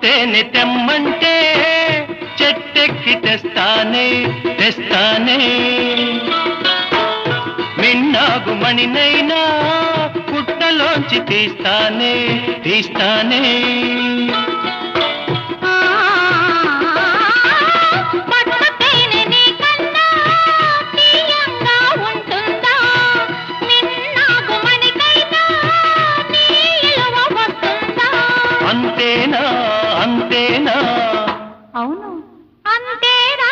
తేనె తెమ్మంటే చెట్టెక్కి తెస్తానే తెస్తానే మిన్నాగు మణినైనా పుట్టలోంచి తీస్తానే తీస్తానే అంతేనా అవును అంతేనా